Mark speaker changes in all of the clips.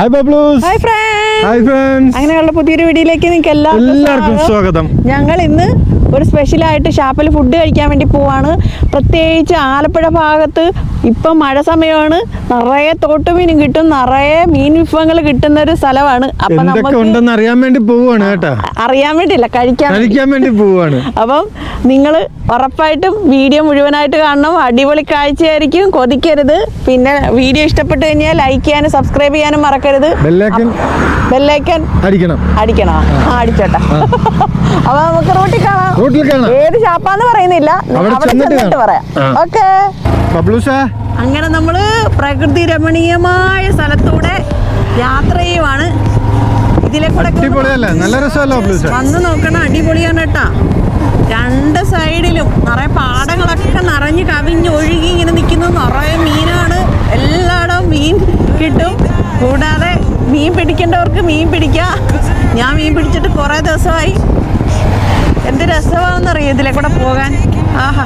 Speaker 1: Hi ബബ്ലൂസ്.
Speaker 2: Hi friends.
Speaker 1: Hi friends.
Speaker 2: അങ്ങനെയുള്ള പുതിയൊരു വീഡിയോയിലേക്ക് നിങ്ങൾക്ക്
Speaker 1: എല്ലാവർക്കും സ്വാഗതം.
Speaker 2: ഞങ്ങൾ ഇന്ന് ഒരു സ്പെഷ്യലായിട്ട് ഷാപ്പിൽ ഫുഡ് കഴിക്കാൻ വേണ്ടി പോവാണ്. പ്രത്യേകിച്ച് ആലപ്പുഴ ഭാഗത്ത് ഇപ്പം മഴ സമയമാണ്, നിറയെ തോട്ടുമീനും കിട്ടും, നിറയെ മീൻ വിഭവങ്ങൾ കിട്ടുന്ന ഒരു സ്ഥലമാണ്. അപ്പൊ നമുക്ക്
Speaker 1: ഉണ്ടെന്ന് അറിയാൻ വേണ്ടി പോവാണ് കേട്ടോ.
Speaker 2: അറിയാൻ വേണ്ടിയില്ല, കഴിക്കാൻ
Speaker 1: വേണ്ടി പോവാണ്.
Speaker 2: അപ്പം നിങ്ങൾ ഉറപ്പായിട്ടും വീഡിയോ മുഴുവനായിട്ട് കാണണം. അടിപൊളി കാഴ്ചയായിരിക്കും, കൊതിക്കരുത്. പിന്നെ വീഡിയോ ഇഷ്ടപ്പെട്ടു കഴിഞ്ഞാൽ ലൈക്ക് ചെയ്യാനും സബ്സ്ക്രൈബ് ചെയ്യാനും മറക്കരുത്. ബെല്ലൈക്കൻ അടിക്കണം. അടിച്ചോട്ടെ. അപ്പൊ നമുക്ക് റൂട്ടിൽ കാണാം. ഏത് ഷാപ്പാന്ന് പറയുന്നില്ല, അവിടെ ചെന്നിട്ട് പറയാം. ഓക്കെ. അങ്ങനെ നമ്മള് പ്രകൃതി രമണീയമായ സ്ഥലത്തൂടെ യാത്ര ചെയ്യുവാണ്. ഇതിലെ കൂടെ വന്ന് നോക്കണം, അടിപൊളിയാണ് കേട്ടാ. രണ്ട് സൈഡിലും നിറയെ പാടങ്ങളൊക്കെ നിറഞ്ഞ് കവിഞ്ഞ് ഒഴുകി ഇങ്ങനെ നിൽക്കുന്നു. നിറയെ മീനാണ്, എല്ലായിടവും മീൻ കിട്ടും. കൂടാതെ മീൻ പിടിക്കേണ്ടവർക്ക് മീൻ പിടിക്കാം. ഞാൻ മീൻ പിടിച്ചിട്ട് കുറേ ദിവസമായി. എന്ത് രസമാണെന്നറിയോ ഇതിലെ കൂടെ പോകാൻ. ആഹാ.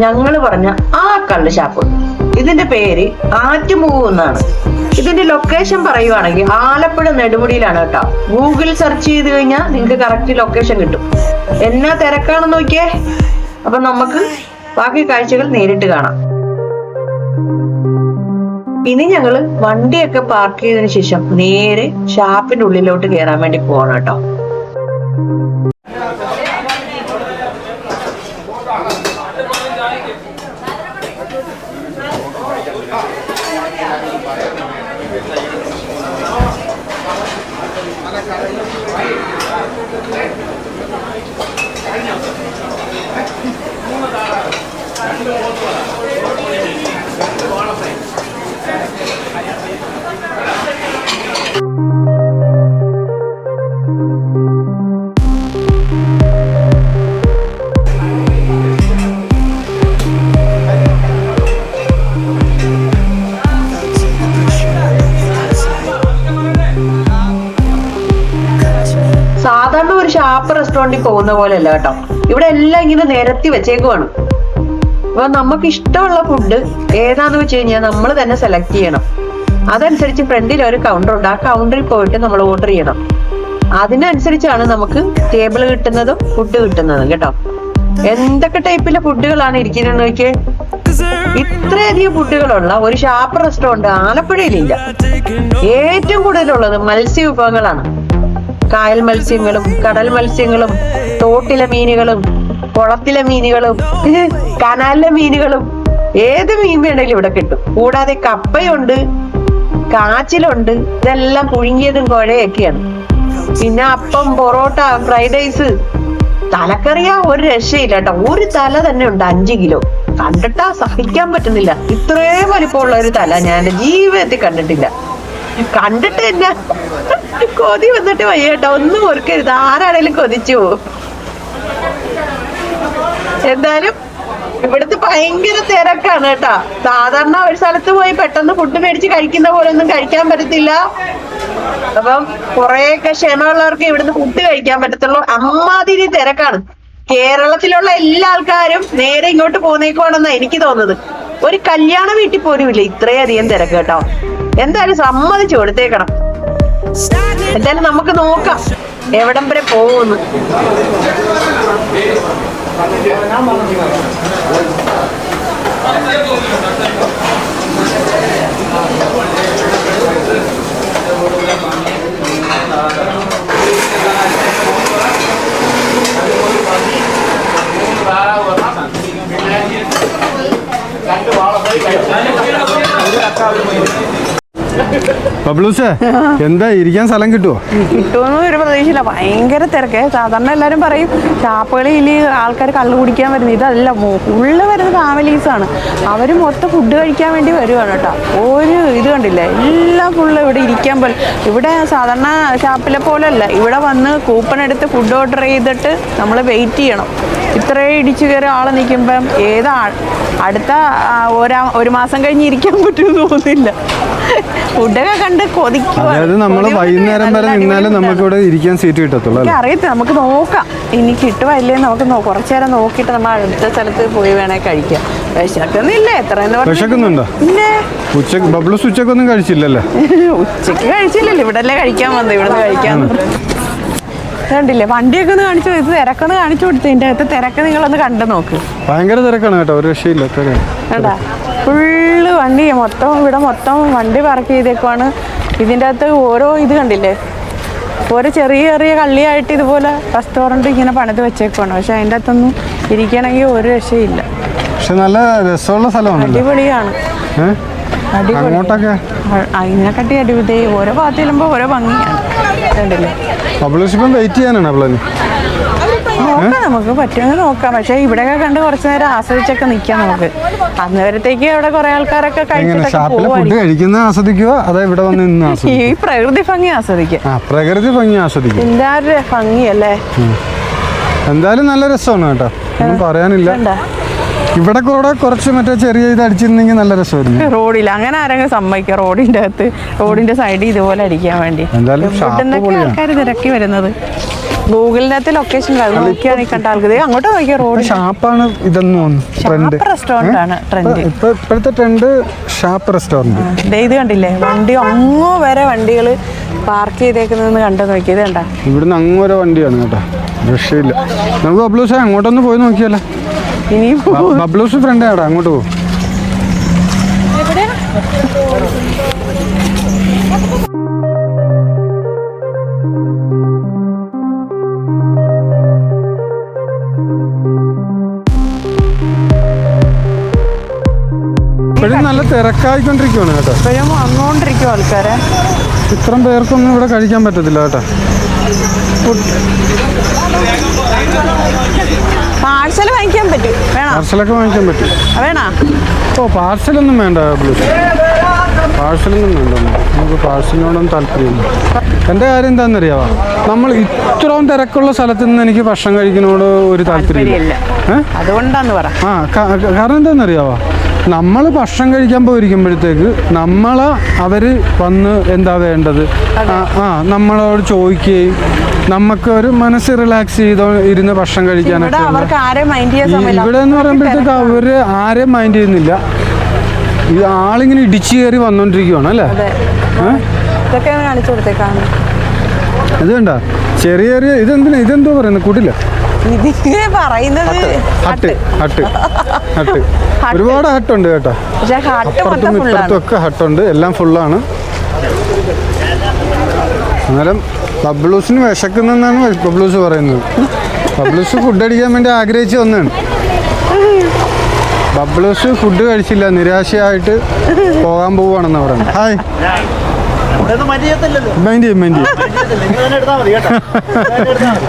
Speaker 2: ഞങ്ങൾ പറഞ്ഞ ആ കള്ള് ഷാപ്പ്, ഇതിന്റെ പേര് ആറ്റുമുഖം എന്നാണ്. ഇതിന്റെ ലൊക്കേഷൻ പറയുവാണെങ്കിൽ ആലപ്പുഴ നെടുമുടിയിലാണ് കേട്ടോ. ഗൂഗിൾ സെർച്ച് ചെയ്ത് കഴിഞ്ഞാൽ നിങ്ങൾക്ക് കറക്റ്റ് ലൊക്കേഷൻ കിട്ടും. എന്നാ തിരക്കാണെന്ന് നോക്കിയേ. അപ്പൊ നമുക്ക് ബാക്കി കാഴ്ചകൾ നേരിട്ട് കാണാം. ഇനി ഞങ്ങള് വണ്ടിയൊക്കെ പാർക്ക് ചെയ്തതിനു ശേഷം നേരെ ഷാപ്പിന്റെ ഉള്ളിലോട്ട് കയറാൻ വേണ്ടി പോകണം കേട്ടോ. സാധാരണ ഒരു ഷാപ്പ് റെസ്റ്റോറന്റിൽ പോകുന്ന പോലെ അല്ല കേട്ടോ. ഇവിടെ എല്ലാം ഇങ്ങനെ നിരത്തി വെച്ചേക്കുവാണ്. അപ്പൊ നമുക്ക് ഇഷ്ടമുള്ള ഫുഡ് ഏതാന്ന് വെച്ച് കഴിഞ്ഞാൽ നമ്മൾ തന്നെ സെലക്ട് ചെയ്യണം. അതനുസരിച്ച് ഫ്രണ്ടിൽ ഒരു കൗണ്ടർ ഉണ്ട്. ആ കൗണ്ടറിൽ പോയിട്ട് നമ്മൾ ഓർഡർ ചെയ്യണം. അതിനനുസരിച്ചാണ് നമുക്ക് ടേബിൾ കിട്ടുന്നതും ഫുഡ് കിട്ടുന്നതും കേട്ടോ. എന്തൊക്കെ ടൈപ്പിലെ ഫുഡുകളാണ് ഇരിക്കുന്നതെന്ന് നോക്കിയേ. ഇത്രയധികം ഫുഡുകളുള്ള ഒരു ഷാപ്പ് റെസ്റ്റോറന്റ് ആലപ്പുഴയിലില്ല. ഏറ്റവും കൂടുതലുള്ളത് മത്സ്യ വിഭവങ്ങളാണ്. കായൽ മത്സ്യങ്ങളും കടൽ മത്സ്യങ്ങളും തോട്ടിലെ മീനുകളും കുളത്തിലെ മീനുകളും കനാലിലെ മീനുകളും ഏത് മീൻ വേണമെങ്കിലും ഇവിടെ കിട്ടും. കൂടാതെ കപ്പയുണ്ട്, കാച്ചിലുണ്ട്. ഇതെല്ലാം പുഴുങ്ങിയതും കുഴയൊക്കെയാണ്. പിന്നെ അപ്പം, പൊറോട്ട, ഫ്രൈഡ് റൈസ്, തലക്കറിയാ ഒരു രക്ഷയില്ല കേട്ടോ. ഒരു തല തന്നെ ഉണ്ട് 5 കിലോ. കണ്ടിട്ടാ സഹിക്കാൻ പറ്റുന്നില്ല. ഇത്രയും വലിപ്പമുള്ള ഒരു തല ഞാൻ എന്റെ ജീവിതത്തിൽ കണ്ടിട്ടില്ല. കണ്ടിട്ട് തന്നെ കൊതി വന്നിട്ട് വയ്യേട്ടോ. ഒന്നും ഓർക്കരുത്, ആരാണേലും കൊതിച്ചു പോകും. എന്തായാലും ഇവിടുത്തെ ഭയങ്കര തിരക്കാണ് കേട്ടാ. സാധാരണ ഒരു സ്ഥലത്ത് പോയി പെട്ടെന്ന് ഫുഡ് മേടിച്ച് കഴിക്കുന്ന പോലെ ഒന്നും കഴിക്കാൻ പറ്റത്തില്ല. അപ്പം കുറെയൊക്കെ ക്ഷമയുള്ളവർക്ക് ഇവിടുന്ന് ഫുഡ് കഴിക്കാൻ പറ്റത്തുള്ളൂ. അമ്മാതിരി തിരക്കാണ്. കേരളത്തിലുള്ള എല്ലാ ആൾക്കാരും നേരെ ഇങ്ങോട്ട് പോന്നേക്കുവാണെന്നാ എനിക്ക് തോന്നുന്നത്. ഒരു കല്യാണ വീട്ടിൽ പോലും ഇല്ല ഇത്രയധികം തിരക്ക് കേട്ടോ. എന്തായാലും സമ്മതിച്ചു കൊടുത്തേക്കണം. എന്തായാലും നമുക്ക് നോക്കാം എവിടം വരെ പോകുന്നു.
Speaker 1: ബബ്ലൂസേ, എന്താ ഇരിക്കാൻ സ്ഥലം കിട്ടുമോ?
Speaker 2: കിട്ടുമെന്ന് ഒരു പ്രതീക്ഷയില്ല. ഭയങ്കര തിരക്ക്. സാധാരണ എല്ലാവരും പറയും ഷാപ്പുകളിൽ ആൾക്കാർ കള്ളു കുടിക്കാൻ വരുന്നത്. ഇതല്ല, ഫുള്ള് വരുന്നത് ഫാമിലീസാണ്. അവർ മൊത്തം ഫുഡ് കഴിക്കാൻ വേണ്ടി വരുവാണ് കേട്ടോ. ഒരു ഇത് കണ്ടില്ലേ, എല്ലാം ഫുള്ള് ഇവിടെ ഇരിക്കാൻ പോലെ. ഇവിടെ സാധാരണ ഷാപ്പിലെ പോലെയല്ല. ഇവിടെ വന്ന് കൂപ്പൺ എടുത്ത് ഫുഡ് ഓർഡർ ചെയ്തിട്ട് നമ്മൾ വെയിറ്റ് ചെയ്യണം. ഇത്രയും ഇടിച്ചു കയറി ആളെ നിൽക്കുമ്പം അടുത്ത ഒരു മാസം കഴിഞ്ഞ് ഇരിക്കാൻ പറ്റുമെന്ന് തോന്നുന്നില്ല. ഫുഡൊക്കെ കണ്ട് കൊതിക്കും.
Speaker 1: അതായത് നമ്മൾ വൈകുന്നേരം വരെ നിന്നാലും നമുക്ക് ഇവിടെ ഇരിക്കാൻ സീറ്റ് കിട്ടത്തുള്ളൂ.
Speaker 2: അറിയത്തില്ല, നമുക്ക് നോക്കാം. ഇനി കിട്ടുമല്ലേ നമുക്ക് കുറച്ചു നേരം നോക്കിയിട്ട് നമ്മൾ അടുത്ത സ്ഥലത്ത് പോയി വേണേ കഴിക്കാം. വിശക്കുന്നില്ലേ?
Speaker 1: വിശക്കുന്നുണ്ടോ?
Speaker 2: പിന്നെ
Speaker 1: ബബ്ലൂസ് ഉച്ചക്കൊന്നും കഴിച്ചില്ലല്ലേ?
Speaker 2: ഉച്ചക്ക് കഴിച്ചില്ലല്ലോ, ഇവിടെ അല്ലേ കഴിക്കാൻ വന്നത്. ഇവിടുന്ന് കഴിക്കാന്ന് കണ്ടില്ലേ? വണ്ടിയൊക്കെ ഒന്ന് കാണിച്ചു. ഇത് തിരക്കൊന്ന് കാണിച്ചു കൊടുത്തു. ഇതിന്റെ അകത്ത് തിരക്ക് നിങ്ങളൊന്ന് കണ്ടു നോക്ക്.
Speaker 1: ഭയങ്കര തിരക്കാണ് കേട്ടോ, ഒരു രക്ഷയില്ല.
Speaker 2: കേട്ടാ, ഫുള്ള് വണ്ടി മൊത്തം. ഇവിടെ മൊത്തം വണ്ടി പാർക്ക് ചെയ്തേക്കുവാണ്. ഇതിൻ്റെ അകത്ത് ഓരോ ഇത് കണ്ടില്ലേ, ഓരോ ചെറിയ ചെറിയ കള്ളിയായിട്ട് ഇതുപോലെ റെസ്റ്റോറൻറ്റ് ഇങ്ങനെ പണിത് വെച്ചേക്കുവാണ്. പക്ഷെ അതിൻ്റെ അകത്തൊന്നും ഇരിക്കണമെങ്കിൽ ഒരു രക്ഷയില്ല.
Speaker 1: പക്ഷെ നല്ല രസമുള്ള സ്ഥലമാണ്,
Speaker 2: അടിപൊളിയാണ്.
Speaker 1: അങ്ങോട്ടൊക്കെ
Speaker 2: അതിനെക്കാട്ടി അടിപൊളി. ഓരോ ഭാഗത്ത് ചെല്ലുമ്പോൾ ഓരോ ഭംഗിയാണ്. കണ്ടില്ലേ?
Speaker 1: ബബ്ലൂസിപ്പം വെയിറ്റ് ചെയ്യാനാണ് പ്ലാൻ.
Speaker 2: നോക്കാം, നമുക്ക് പറ്റുമെന്ന് നോക്കാം. പക്ഷെ ഇവിടെയൊക്കെ കണ്ട് കുറച്ചു നേരം ആസ്വദിച്ചൊക്കെ നിൽക്കാം നമുക്ക്. അന്നേരത്തേക്ക് അവിടെ കുറെ ആൾക്കാരൊക്കെ
Speaker 1: കഴിക്കുന്ന ആസ്വദിക്കുക, അതാ ഇവിടെ വന്ന്
Speaker 2: ഈ പ്രകൃതി ഭംഗി ആസ്വദിക്കാം.
Speaker 1: പ്രകൃതി ഭംഗി ആസ്വദിക്കും.
Speaker 2: എല്ലാവരുടെ ഭംഗിയല്ലേ.
Speaker 1: എന്തായാലും നല്ല രസമാണ് കേട്ടോ, ഒന്നും പറയാനില്ല. ഇവിടെ കൂടെ കുറച്ച് മറ്റേ ചെറിയ ഇത് അടിച്ചിരുന്നെങ്കിൽ നല്ല രസമായിരുന്നു.
Speaker 2: റോഡിൽ അങ്ങനെ ആരെങ്കിലും സമ്മതിക്കുക? റോഡിന്റെ അകത്ത്, റോഡിന്റെ സൈഡിൽ ഇതുപോലെ അടിക്കാൻ വേണ്ടി ആൾക്കാർ തിരക്കി വരുന്നത്. ഗൂഗിളിനകത്ത് ലൊക്കേഷൻ നോക്കിയാണ് കണ്ട ആൾക്ക്. അങ്ങോട്ട് നോക്കിയ റോഡ്
Speaker 1: ഷാപ്പാണ് ഇതെന്ന് തോന്നുന്നു.
Speaker 2: റെസ്റ്റോറന്റ് ആണ് ട്രെൻഡ്.
Speaker 1: ഇപ്പോഴത്തെ ട്രെൻഡ് ഷാപ്പ് റെസ്റ്റോറന്റ്.
Speaker 2: ഇത് കണ്ടില്ലേ, വണ്ടി അങ്ങോ വരെ വണ്ടികൾ പാർക്ക് ചെയ്തേക്കുന്നതെന്ന് കണ്ടു നോക്കിയത്. കണ്ട,
Speaker 1: ഇവിടുന്ന് അങ്ങ് വരെ വണ്ടിയാണ് കേട്ടോ, രക്ഷയില്ല. നമുക്ക് ബബ്ലൂസ് അങ്ങോട്ടൊന്ന് പോയി നോക്കിയല്ലേ?
Speaker 2: ഇനി
Speaker 1: ബബ്ലൂസ് ഫ്രണ്ട് ആടാ, അങ്ങോട്ട് പോകും. ഇപ്പോഴും നല്ല തിരക്കായിക്കൊണ്ടിരിക്കുവാണ് കേട്ടോ.
Speaker 2: ഇപ്പോഴും വന്നുകൊണ്ടിരിക്കും ആൾക്കാരെ.
Speaker 1: ഇത്രയും പേർക്കൊന്നും ഇവിടെ കഴിക്കാൻ പറ്റത്തില്ല കേട്ടോ.
Speaker 2: പാഴ്സൽ വാങ്ങിക്കാൻ പറ്റും. വേണം?
Speaker 1: പാർസലൊക്കെ വാങ്ങിക്കാൻ പറ്റും.
Speaker 2: വേണോ?
Speaker 1: ഓ, പാർസലൊന്നും വേണ്ട ബബ്ലൂസ്, പാഴ്സലൊന്നും വേണ്ട. നമുക്ക് പാഴ്സലിനോടൊന്നും താല്പര്യമില്ല. എൻ്റെ കാര്യം എന്താണെന്നറിയാവോ, നമ്മൾ ഇത്രയും തിരക്കുള്ള സ്ഥലത്ത് നിന്ന് എനിക്ക് ഭക്ഷണം കഴിക്കുന്നതോട് ഒരു താല്പര്യമില്ല.
Speaker 2: അതുകൊണ്ടാന്ന് പറ.
Speaker 1: കാരണം എന്താണെന്നറിയാവോ, നമ്മൾ ഭക്ഷണം കഴിക്കാൻ പോയിരിക്കുമ്പോഴത്തേക്ക് അവർ വന്ന് എന്താ വേണ്ടത് നമ്മളോട് ചോദിക്കുകയും നമുക്ക് ഒരു മനസ്സ് റിലാക്സ് ചെയ്തോ ഇരുന്ന് ഭക്ഷണം കഴിക്കാനൊക്കെ. ഇവിടെ എന്ന് പറയുമ്പോഴത്തേക്ക് അവര് ആരെയും മൈൻഡ് ചെയ്യുന്നില്ല. ഇത് ആളിങ്ങനെ ഇടിച്ചു കയറി വന്നോണ്ടിരിക്കുവാണ് അല്ലേ? ഇത് കണ്ട ചെറിയ ചെറിയ ഇതെന്തോ പറയുന്നത് കൂട്ടില്ല. ഹട്ട് ഹട്ട് ഹട്ട് ഒരുപാട് ഹട്ടുണ്ട് കേട്ടോ. അപ്പുറത്തും ഇപ്പുറത്തും ഒക്കെ ഹട്ടുണ്ട്, എല്ലാം ഫുള്ളാണ്. അന്നേരം ബബ്ലൂസിന് വിശക്കുന്നെന്നാണ് ബബ്ലൂസ് പറയുന്നത്. ബബ്ലൂസ് ഫുഡ് അടിക്കാൻ വേണ്ടി ആഗ്രഹിച്ച് വന്നതാണ്. ബബ്ലൂസ് ഫുഡ് കഴിച്ചില്ല, നിരാശയായിട്ട് പോകാൻ പോവുകയാണെന്ന് പറയുന്നത്. ഹായ്, മൈൻഡ് ചെയ്യും.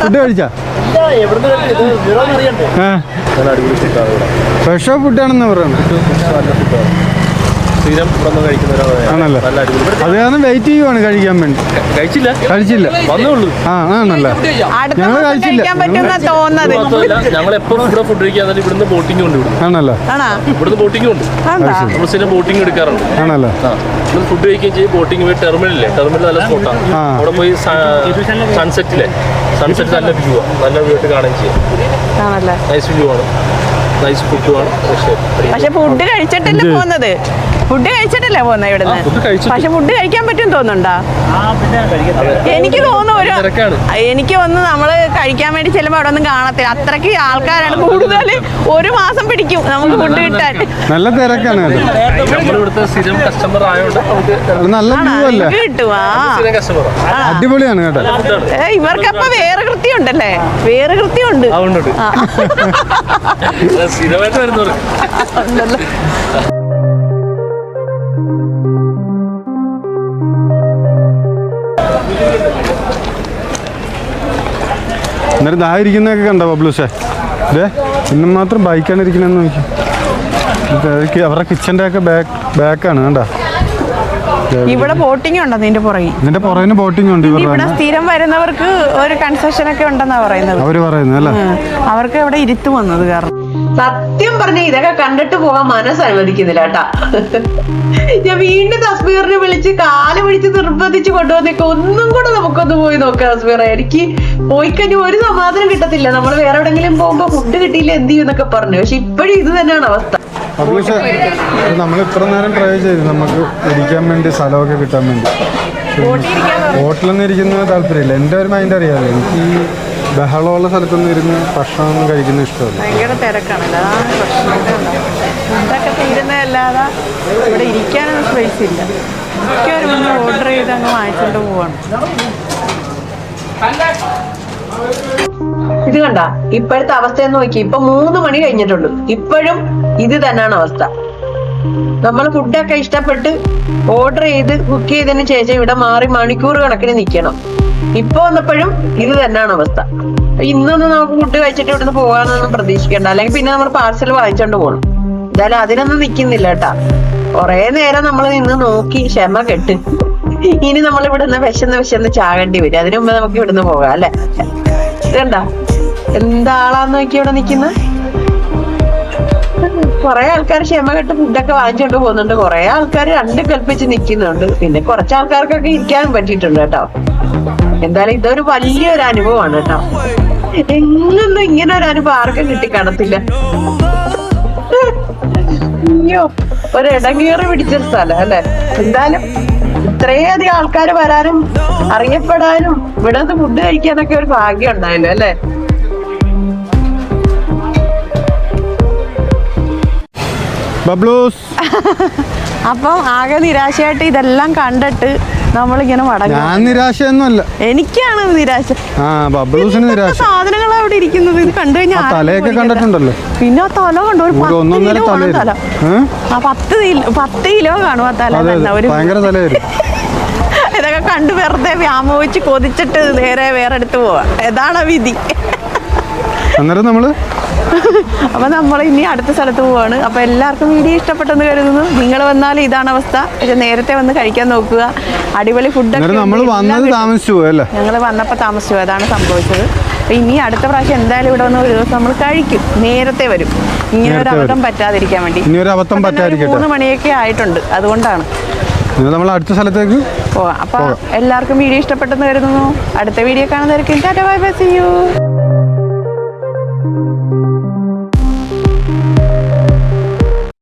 Speaker 1: ഫുഡ് കഴിച്ചാ? ഫ്രഷ് ഫുഡാണെന്ന് പറയുന്നത് ആണല്ലേ? അത് കാരണം വെയിറ്റ് ചെയ്യുവാണ് കഴിക്കാൻ വേണ്ടി. കഴിച്ചില്ല ആണല്ലേ? ഞങ്ങൾ കഴിച്ചില്ല.
Speaker 3: ഞങ്ങൾ എപ്പോഴും ഇവിടെ ഫുഡ് കഴിക്കാൻ ഇവിടുന്ന് ബോട്ടിംഗ് ഉണ്ട്.
Speaker 1: ആണല്ലേ?
Speaker 3: ഇവിടുന്ന് ബോട്ടിംഗ് ഉണ്ട്. നമ്മൾ സ്ഥിരം ബോട്ടിംഗ് എടുക്കാറുണ്ട്.
Speaker 1: ആണല്ലേ?
Speaker 3: ഫുഡ് കഴിക്കുകയും ചെയ്യും. ബോട്ടിംഗ് പോയി ടെർമിനലില്ലേ, ടെർമിനൽ നല്ല സ്പോട്ടാണ്. അവിടെ പോയി സൺസെറ്റ് നല്ല വ്യൂ ആണ്. നല്ല വ്യൂ ആയിട്ട് കാണുകയും ചെയ്യാം. നൈസ് വ്യൂ ആണ്, നൈസ് ഫുഡുമാണ്.
Speaker 2: പക്ഷെ ഫുഡ് കഴിച്ചിട്ടല്ലേ പോകുന്നത്? ഫുഡ് കഴിച്ചിട്ടല്ലേ പോകുന്നത് ഇവിടുന്ന്? പക്ഷെ ഫുഡ് കഴിക്കാൻ പറ്റും തോന്നുന്നുണ്ടോ? എനിക്ക് തോന്നുന്നു നമ്മള് കഴിക്കാൻ വേണ്ടി ചെല്ലുമ്പോ അവിടെ ഒന്നും കാണത്തില്ല. അത്രയ്ക്ക് ആൾക്കാരാണ് കൂടുതൽ. ഒരു മാസം പിടിക്കും നമുക്ക് ഫുഡ് കിട്ടാൻ.
Speaker 1: നല്ല തിരക്കാണ്.
Speaker 3: നമ്മളിവിടുത്തെ സ്ഥിരം കസ്റ്റമർ ആയതുകൊണ്ട്
Speaker 1: നല്ല
Speaker 2: കിട്ടും.
Speaker 1: അടിപൊളിയാണ് കേട്ടോ.
Speaker 2: ഇവർക്കപ്പൊ വേറെ കൃത്യം ഉണ്ടല്ലേ? വേറെ കൃത്യം ഉണ്ട്.
Speaker 3: സ്ഥിരമായിട്ട് വരുന്നവർ
Speaker 1: അന്നേരം ഇരിക്കുന്നതൊക്കെ കണ്ടോ ബബ്ലൂസേ? ഇതേ ഇന്നും മാത്രം ബൈക്കാണ് ഇരിക്കണമെന്ന് നോക്കി. അവരുടെ കിച്ചൻ്റെ ഒക്കെ ബാക്കാണ് കണ്ടോ?
Speaker 2: ഇവിടെ ബോട്ടിംഗ് ഉണ്ടോ? ഇതിന്റെ
Speaker 1: പുറകിന് ബോട്ടിംഗ് ഉണ്ട്.
Speaker 2: ഇവിടെ സ്ഥിരം വരുന്നവർക്ക് ഒരു കൺസെഷൻ ഒക്കെ ഉണ്ടെന്നാ പറയുന്നത്.
Speaker 1: അവര് പറയുന്നത് അല്ലേ?
Speaker 2: അവർക്ക് ഇവിടെ ഇരുത്തു വന്നത് കാരണം. സത്യം പറഞ്ഞ ഇതൊക്കെ കണ്ടിട്ട് പോകാൻ മനസ്സ് അനുവദിക്കുന്നില്ല കേട്ടാ. ഞാൻ വീണ്ടും തസ്ബീറിനെ വിളിച്ച് കാല് പിടിച്ച് നിർബന്ധിച്ച് കൊണ്ടുവന്നേക്ക് ഒന്നും കൂടെ നമുക്കൊന്ന് പോയി നോക്കാം തസ്ബീറെ. എനിക്ക് പോയി കഴിഞ്ഞാൽ ഒരു സമാധാനം കിട്ടത്തില്ല. നമ്മൾ വേറെ എവിടെങ്കിലും പോകുമ്പോ ഫുഡ് കിട്ടിയില്ല എന്ത് ചെയ്യുന്നൊക്കെ പറഞ്ഞു. പക്ഷെ ഇപ്പോഴും ഇത് തന്നെയാണ് അവസ്ഥ.
Speaker 1: നമ്മൾ ഇത്ര നേരം ട്രൈ ചെയ്തു നമുക്ക് ഇരിക്കാൻ വേണ്ടി സ്ഥലമൊക്കെ കിട്ടാൻ വേണ്ടി. ഹോട്ടലൊന്നും ഇരിക്കുന്നത് താല്പര്യമില്ല. എൻ്റെ ഒരു മൈൻഡ് അറിയാമല്ലോ, എനിക്ക് ഈ ബഹളമുള്ള സ്ഥലത്തൊന്നും ഇരുന്ന് ഭക്ഷണമൊന്നും കഴിക്കുന്ന ഇഷ്ടമല്ല.
Speaker 2: ഭയങ്കര തിരക്കാണല്ലോ, അതാണ് പ്രശ്നം. ഫുഡൊക്കെ തീരുന്നതല്ലാതെ ഇവിടെ ഇരിക്കാനൊന്നും സ്പേസ് ഇല്ല. മിക്കവരും ഒന്ന് ഓർഡർ ചെയ്ത് അങ്ങ് വാങ്ങിച്ചുകൊണ്ട് പോവാണ്. ഇത് കണ്ട ഇപ്പോഴത്തെ അവസ്ഥയെന്ന് നോക്കി. ഇപ്പൊ 3 മണി കഴിഞ്ഞിട്ടുള്ളൂ. ഇപ്പോഴും ഇത് തന്നെയാണ് അവസ്ഥ. നമ്മൾ ഫുഡൊക്കെ ഇഷ്ടപ്പെട്ട് ഓർഡർ ചെയ്ത് കുക്ക് ചെയ്തതിന് ശേഷം ഇവിടെ മാറി മണിക്കൂർ കണക്കിന് നിൽക്കണം. ഇപ്പൊ വന്നപ്പോഴും ഇത് തന്നെയാണ് അവസ്ഥ. ഇന്നൊന്നും നമുക്ക് ഫുഡ് കഴിച്ചിട്ട് ഇവിടുന്ന് പോകാനൊന്നും പ്രതീക്ഷിക്കണ്ട. അല്ലെങ്കിൽ പിന്നെ നമ്മൾ പാർസൽ വാങ്ങിച്ചോണ്ട് പോകണം. എന്തായാലും അതിനൊന്നും നിൽക്കുന്നില്ല കേട്ടാ. കൊറേ നേരം നമ്മൾ നിന്ന് നോക്കി ക്ഷമ കെട്ട്. ഇനി നമ്മൾ ഇവിടുന്ന് വിശന്ന് ചാകേണ്ടി വരും. അതിനു മുമ്പ് നമുക്ക് ഇവിടുന്ന് പോകാം അല്ലെ? ഇതണ്ട എന്താളാന്ന് നോക്കി ഇവിടെ നിക്കുന്ന. കൊറേ ആൾക്കാർ ക്ഷമ കെട്ട് ഫുഡൊക്കെ വാങ്ങിച്ചോണ്ട് പോകുന്നുണ്ട്. കൊറേ ആൾക്കാർ രണ്ട് കൽപ്പിച്ച് നിൽക്കുന്നുണ്ട്. പിന്നെ കുറച്ച് ആൾക്കാർക്കൊക്കെ ഇരിക്കാനും പറ്റിയിട്ടുണ്ട് കേട്ടോ. എന്തായാലും ഇതൊരു വലിയൊരു അനുഭവമാണ് കേട്ടോ. എങ്ങൊന്നും ഇങ്ങനെ ഒരു അനുഭവം ആർക്കും കിട്ടി കാണത്തില്ല. അയ്യോ, ഒരു ഇടങ്ങേറി പിടിച്ചൊരു സ്ഥലം അല്ലെ? എന്തായാലും ഇത്രയധികം ആൾക്കാർ വരാനും അറിയപ്പെടാനും ഇവിടെ നിന്ന് ഫുഡ് കഴിക്കാനൊക്കെ ഒരു ഭാഗ്യം ഉണ്ടായല്ലോ അല്ലെ? അപ്പം ആകെ നിരാശയായിട്ട് ഇതെല്ലാം കണ്ടിട്ട് നമ്മളിങ്ങനെ മടങ്ങും.
Speaker 1: ഞാൻ നിരാശയൊന്നുമല്ല,
Speaker 2: എനിക്കാണ് നിരാശ.
Speaker 1: സാധനങ്ങൾ
Speaker 2: അവിടെ ഇരിക്കുന്നത് ഇത് കണ്ടു കഴിഞ്ഞാൽ
Speaker 1: തലയൊക്കെ കണ്ടിട്ടുണ്ടല്ലോ.
Speaker 2: പിന്നെ ആ തല കണ്ടു, ഒരു 10 കിലോ കാണും ആ തല. ഇതൊക്കെ കണ്ട് വെറുതെ വ്യാമോഹിച്ച് കൊതിച്ചിട്ട് നേരെ വേറെ അടുത്ത് പോവാ. ഏതാണ് വിധി. അപ്പൊ നമ്മൾ ഇനി അടുത്ത സ്ഥലത്ത് പോവാണ്. അപ്പൊ എല്ലാവർക്കും വീഡിയോ ഇഷ്ടപ്പെട്ടെന്ന് കരുതുന്നു. നിങ്ങൾ വന്നാലും ഇതാണ് അവസ്ഥ. പക്ഷെ നേരത്തെ വന്ന് കഴിക്കാൻ നോക്കുക. അടിപൊളി ഫുഡൊക്കെ. ഞങ്ങൾ വന്നപ്പോ താമസിച്ചു, അതാണ് സംഭവിച്ചത്. അപ്പൊ ഇനി അടുത്ത പ്രാവശ്യം എന്തായാലും ഇവിടെ വന്ന് ഒരു ദിവസം നമ്മൾ കഴിക്കും. നേരത്തെ വരും, ഇങ്ങനെ ഒരു അബദ്ധം പറ്റാതിരിക്കാൻ വേണ്ടി. 3 മണിയൊക്കെ ആയിട്ടുണ്ട്, അതുകൊണ്ടാണ്
Speaker 1: നമ്മൾ അടുത്ത സ്ഥലത്തേക്ക്
Speaker 2: പോവാം. അപ്പൊ എല്ലാവർക്കും വീഡിയോ ഇഷ്ടപ്പെട്ടെന്ന് കരുതുന്നു. അടുത്ത വീഡിയോ കാണുന്നവർക്ക് tata bye bye, see U.